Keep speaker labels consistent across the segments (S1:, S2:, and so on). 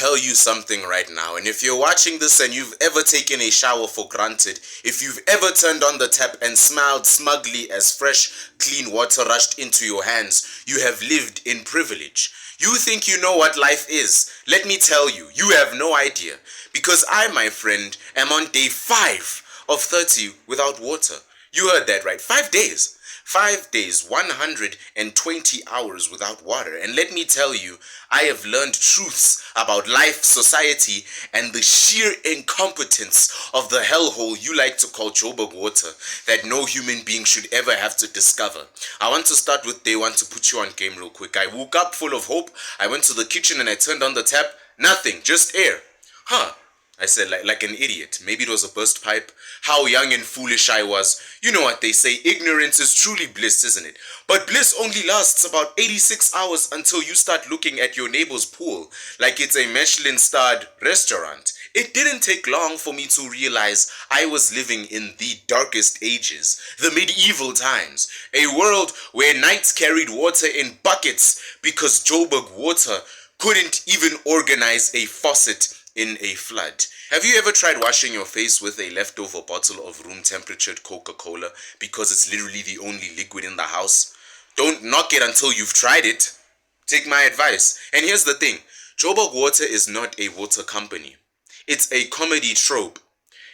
S1: tell you something right now, and if you're watching this and you've ever taken a shower for granted, if you've ever turned on the tap and smiled smugly as fresh, clean water rushed into your hands, you have lived in privilege. You think you know what life is. Let me tell you, you have no idea. Because I, my friend, am on day 5 of 30 without water. You heard that right. 5 days. 5 days, 120 hours without water. And let me tell you, I have learned truths about life, society, and the sheer incompetence of the hellhole you like to call Joburg water that no human being should ever have to discover. I want to start with day 1 to put you on game real quick. I woke up full of hope. I went to the kitchen and I turned on the tap. Nothing, just air. I said like an idiot. Maybe it was a burst pipe. How young and foolish I was. You know what they say, ignorance is truly bliss, isn't it? But bliss only lasts about 86 hours until you start looking at your neighbor's pool like it's a Michelin-starred restaurant. It didn't take long for me to realize I was living in the darkest ages, the medieval times, a world where knights carried water in buckets because Joburg water couldn't even organize a faucet in a flood. Have you ever tried washing your face with a leftover bottle of room temperatured Coca-Cola because it's literally the only liquid in the house? Don't knock it until you've tried it. Take my advice. And here's the thing. Joburg Water is not a water company. It's a comedy trope.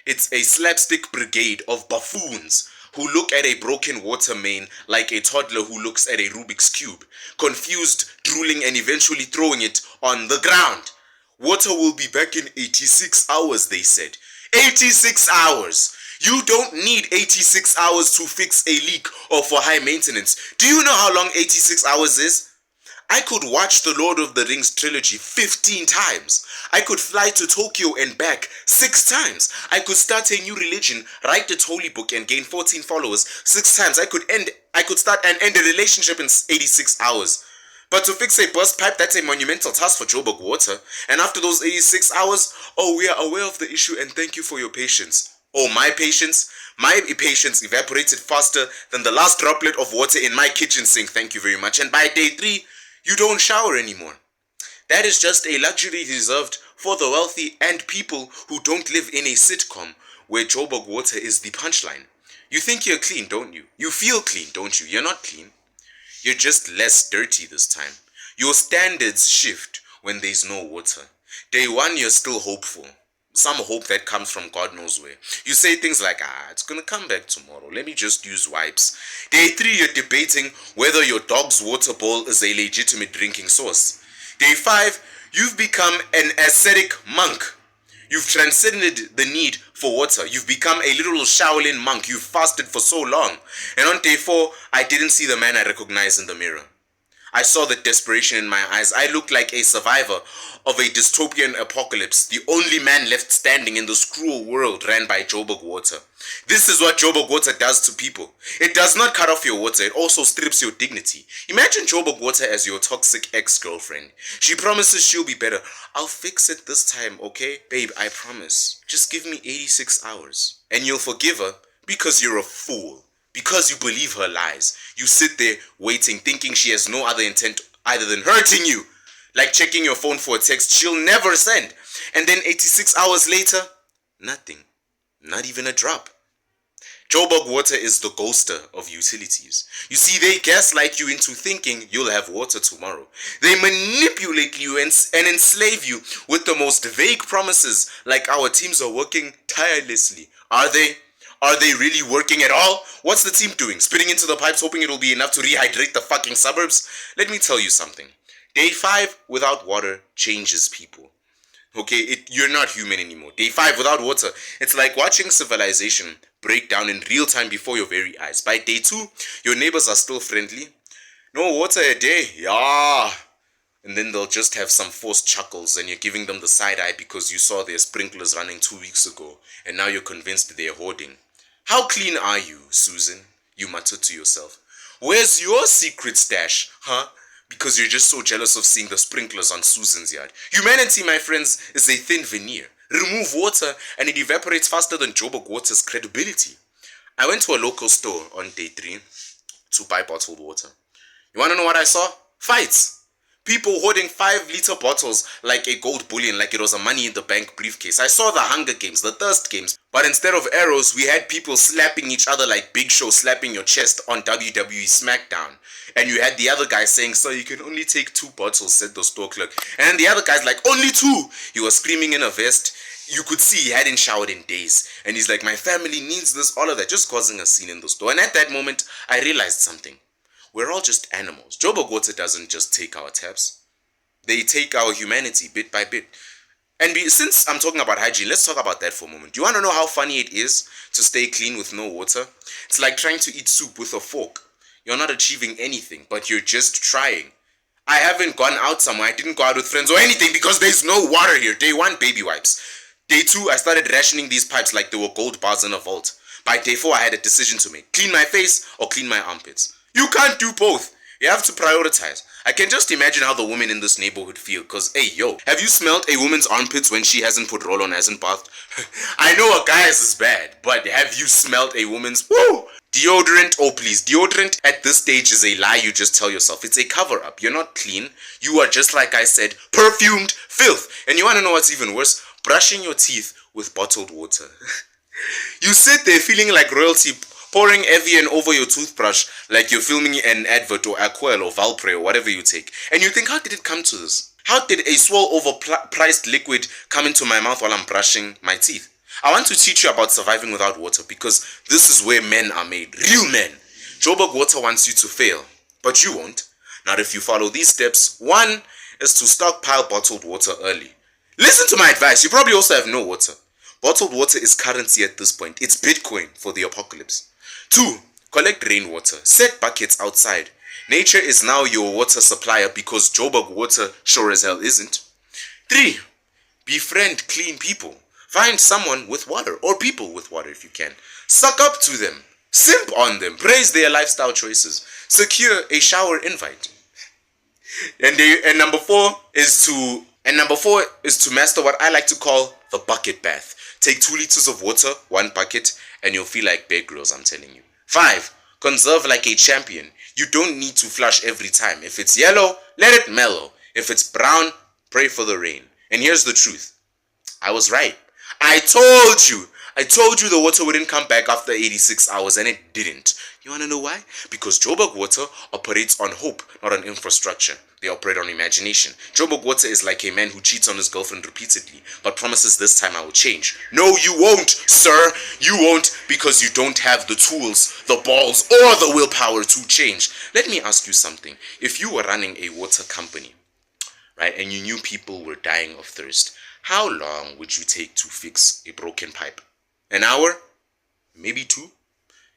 S1: It's a slapstick brigade of buffoons who look at a broken water main like a toddler who looks at a Rubik's Cube, confused, drooling, and eventually throwing it on the ground. Water will be back in 86 hours, they said. 86 hours! You don't need 86 hours to fix a leak or for high maintenance. Do you know how long 86 hours is? I could watch the Lord of the Rings trilogy 15 times. I could fly to Tokyo and back 6 times. I could start a new religion, write its holy book and gain 14 followers 6 times. I could start and end a relationship in 86 hours. But to fix a burst pipe, that's a monumental task for Joburg Water. And after those 86 hours, oh, we are aware of the issue and thank you for your patience. Oh, my patience? My patience evaporated faster than the last droplet of water in my kitchen sink, thank you very much. And by day 3, you don't shower anymore. That is just a luxury reserved for the wealthy and people who don't live in a sitcom where Joburg Water is the punchline. You think you're clean, don't you? You feel clean, don't you? You're not clean. You're just less dirty this time. Your standards shift when there's no water. Day 1, you're still hopeful. Some hope that comes from God knows where. You say things like, it's gonna come back tomorrow. Let me just use wipes. Day 3, you're debating whether your dog's water bowl is a legitimate drinking source. Day 5, you've become an ascetic monk. You've transcended the need for water. You've become a literal Shaolin monk. You've fasted for so long. And on day 4, I didn't see the man I recognized in the mirror. I saw the desperation in my eyes. I looked like a survivor of a dystopian apocalypse, the only man left standing in this cruel world ran by Joburg Water. This is what Joburg Water does to people. It does not cut off your water, it also strips your dignity. Imagine Joburg Water as your toxic ex-girlfriend. She promises she'll be better. I'll fix it this time, okay? Babe, I promise. Just give me 86 hours. And you'll forgive her because you're a fool. Because you believe her lies. You sit there waiting, thinking she has no other intent other than hurting you. Like checking your phone for a text she'll never send. And then 86 hours later, nothing. Not even a drop. Joburg Water is the ghoster of utilities. You see, they gaslight you into thinking you'll have water tomorrow. They manipulate you and enslave you with the most vague promises, like our teams are working tirelessly. Are they? Are they really working at all? What's the team doing? Spitting into the pipes hoping it'll be enough to rehydrate the fucking suburbs? Let me tell you something. Day 5 without water changes people. Okay, you're not human anymore. Day 5 without water, it's like watching civilization break down in real time before your very eyes. By day 2, your neighbors are still friendly. No water a day, yeah. And then they'll just have some forced chuckles and you're giving them the side eye because you saw their sprinklers running 2 weeks ago and now you're convinced they're hoarding. How clean are you, Susan? You muttered to yourself. Where's your secret stash, huh? Because you're just so jealous of seeing the sprinklers on Susan's yard. Humanity, my friends, is a thin veneer. Remove water and it evaporates faster than Joburg Water's credibility. I went to a local store on day 3 to buy bottled water. You want to know what I saw? Fights. People hoarding 5-liter bottles like a gold bullion, like it was a money in the bank briefcase. I saw the Hunger Games, the Thirst Games, but instead of arrows, we had people slapping each other like Big Show slapping your chest on WWE SmackDown. And you had the other guy saying, "Sir, you can only take 2 bottles," said the store clerk. And then the other guy's like, "Only 2!" He was screaming in a vest. You could see he hadn't showered in days. And he's like, "My family needs this," all of that, just causing a scene in the store. And at that moment, I realized something. We're all just animals. Joburg Water doesn't just take our taps. They take our humanity bit by bit. And since I'm talking about hygiene, let's talk about that for a moment. Do you want to know how funny it is to stay clean with no water? It's like trying to eat soup with a fork. You're not achieving anything, but you're just trying. I haven't gone out somewhere. I didn't go out with friends or anything because there's no water here. Day 1, baby wipes. Day 2, I started rationing these pipes like they were gold bars in a vault. By day 4, I had a decision to make. Clean my face or clean my armpits. You can't do both. You have to prioritize. I can just imagine how the women in this neighborhood feel. Cause, hey, yo, have you smelled a woman's armpits when she hasn't put roll on, hasn't bathed? I know a guy's is bad, but have you smelled a woman's deodorant? Oh, please, deodorant at this stage is a lie you just tell yourself. It's a cover-up. You're not clean. You are, just like I said, perfumed filth. And you want to know what's even worse? Brushing your teeth with bottled water. You sit there feeling like royalty, pouring Evian over your toothbrush like you're filming an advert or Aquel or Valpre or whatever you take. And you think, how did it come to this? How did a swell overpriced liquid come into my mouth while I'm brushing my teeth? I want to teach you about surviving without water because this is where men are made. Real men. Joburg Water wants you to fail, but you won't. Not if you follow these steps. 1 is to stockpile bottled water early. Listen to my advice. You probably also have no water. Bottled water is currency at this point. It's Bitcoin for the apocalypse. 2, collect rainwater. Set buckets outside. Nature is now your water supplier because Joburg Water sure as hell isn't. 3, befriend clean people. Find someone with water or people with water if you can. Suck up to them. Simp on them. Praise their lifestyle choices. Secure a shower invite. And number 4 is to master what I like to call the bucket bath. Take 2 liters of water, 1 bucket, and you'll feel like Bear Grylls, I'm telling you. 5, conserve like a champion. You don't need to flush every time. If it's yellow, let it mellow. If it's brown, pray for the rain. And here's the truth. I was right. I told you the water wouldn't come back after 86 hours, and it didn't. You want to know why? Because Joburg Water operates on hope, not on infrastructure. They operate on imagination. Joburg Water is like a man who cheats on his girlfriend repeatedly, but promises this time I will change. No, you won't, sir. You won't because you don't have the tools, the balls, or the willpower to change. Let me ask you something. If you were running a water company, right, and you knew people were dying of thirst, how long would you take to fix a broken pipe? An hour? Maybe 2?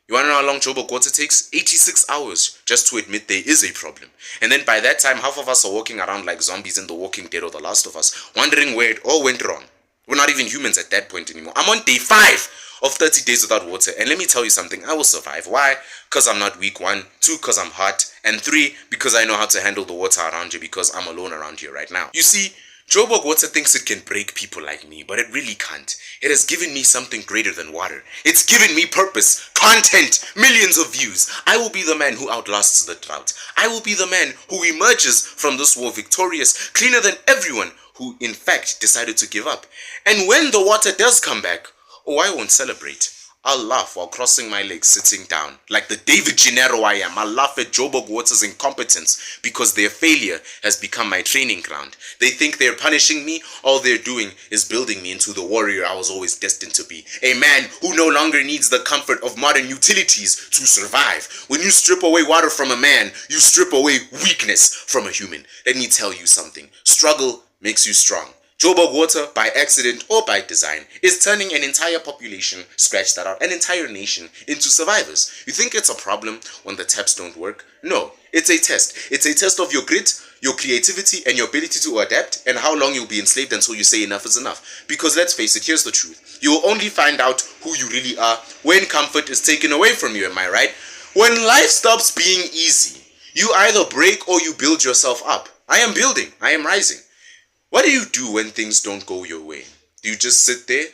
S1: You want to know how long Joburg Water takes? 86 hours just to admit there is a problem. And then by that time, half of us are walking around like zombies in The Walking Dead or The Last of Us, wondering where it all went wrong. We're not even humans at that point anymore. I'm on day 5 of 30 days without water. And let me tell you something, I will survive. Why? Because I'm not weak. 1, 2, because I'm hot. And 3, because I know how to handle the water around you because I'm alone around here right now. You see, Joburg Water thinks it can break people like me, but it really can't. It has given me something greater than water. It's given me purpose, content, millions of views. I will be the man who outlasts the drought. I will be the man who emerges from this war victorious, cleaner than everyone who in fact decided to give up. And when the water does come back, oh, I won't celebrate. I'll laugh while crossing my legs sitting down. Like the David Gennaro I am, I'll laugh at Joburg Water's incompetence because their failure has become my training ground. They think they're punishing me. All they're doing is building me into the warrior I was always destined to be. A man who no longer needs the comfort of modern utilities to survive. When you strip away water from a man, you strip away weakness from a human. Let me tell you something. Struggle makes you strong. Joburg Water, by accident or by design, is turning an entire population, scratch that out, an entire nation, into survivors. You think it's a problem when the taps don't work? No, it's a test. It's a test of your grit, your creativity, and your ability to adapt, and how long you'll be enslaved until you say enough is enough. Because let's face it, here's the truth. You will only find out who you really are when comfort is taken away from you, am I right? When life stops being easy, you either break or you build yourself up. I am building. I am rising. What do you do when things don't go your way? Do you just sit there?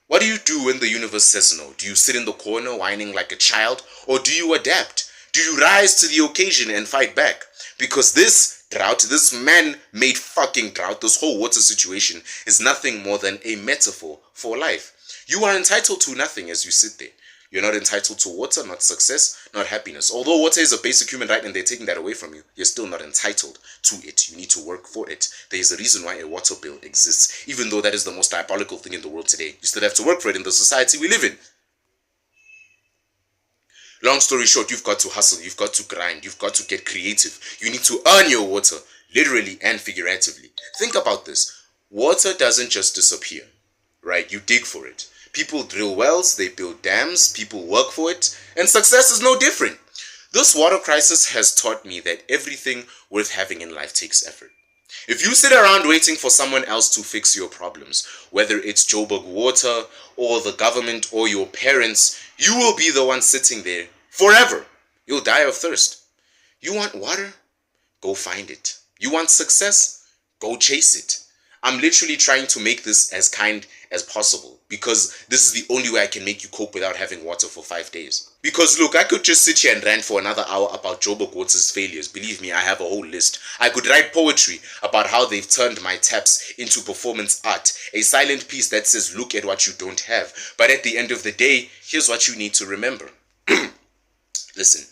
S1: What do you do when the universe says no? Do you sit in the corner whining like a child? Or do you adapt? Do you rise to the occasion and fight back? Because this drought, this man-made fucking drought, this whole water situation is nothing more than a metaphor for life. You are entitled to nothing as you sit there. You're not entitled to water, not success, not happiness. Although water is a basic human right and they're taking that away from you, you're still not entitled to it. You need to work for it. There is a reason why a water bill exists. Even though that is the most diabolical thing in the world today, you still have to work for it in the society we live in. Long story short, you've got to hustle, you've got to grind, you've got to get creative. You need to earn your water, literally and figuratively. Think about this. Water doesn't just disappear, right? You dig for it. People drill wells, they build dams, people work for it, and success is no different. This water crisis has taught me that everything worth having in life takes effort. If you sit around waiting for someone else to fix your problems, whether it's Joburg water or the government or your parents, you will be the one sitting there forever. You'll die of thirst. You want water? Go find it. You want success? Go chase it. I'm literally trying to make this as kind as possible because this is the only way I can make you cope without having water for 5 days. Because look, I could just sit here and rant for another hour about Joburg Water's failures. Believe me, I have a whole list. I could write poetry about how they've turned my taps into performance art. A silent piece that says, look at what you don't have. But at the end of the day, here's what you need to remember. Listen,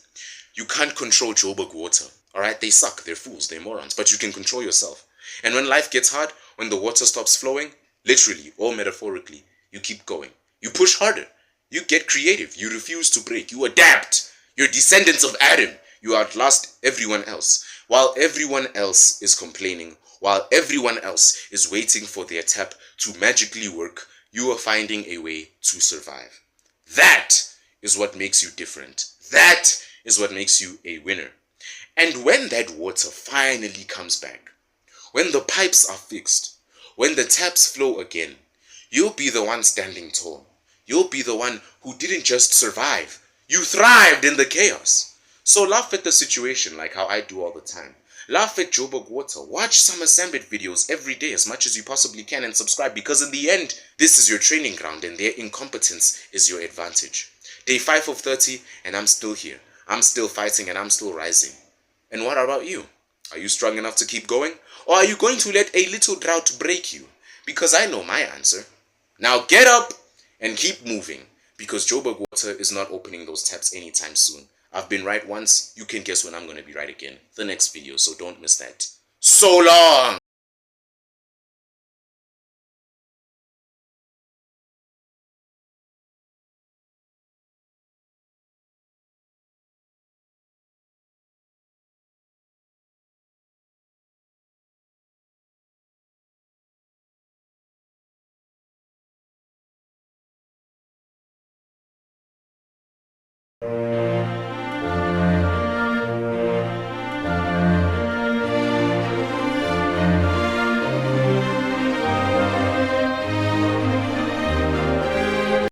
S1: you can't control Joburg Water. Alright, they suck, they're fools, they're morons. But you can control yourself. And when life gets hard, when the water stops flowing, literally or metaphorically, you keep going. You push harder. You get creative. You refuse to break. You adapt. You're descendants of Adam. You outlast everyone else. While everyone else is complaining, while everyone else is waiting for their tap to magically work, you are finding a way to survive. That is what makes you different. That is what makes you a winner. And when that water finally comes back, when the pipes are fixed, when the taps flow again, you'll be the one standing tall. You'll be the one who didn't just survive. You thrived in the chaos. So laugh at the situation like how I do all the time. Laugh at Joburg Water. Watch Summer Sambit videos every day as much as you possibly can and subscribe because in the end, this is your training ground and their incompetence is your advantage. Day 5 of 30 and I'm still here. I'm still fighting and I'm still rising. And what about you? Are you strong enough to keep going? Or are you going to let a little drought break you? Because I know my answer. Now get up and keep moving. Because Joburg Water is not opening those taps anytime soon. I've been right once. You can guess when I'm going to be right again. The next video, so don't miss that. So long!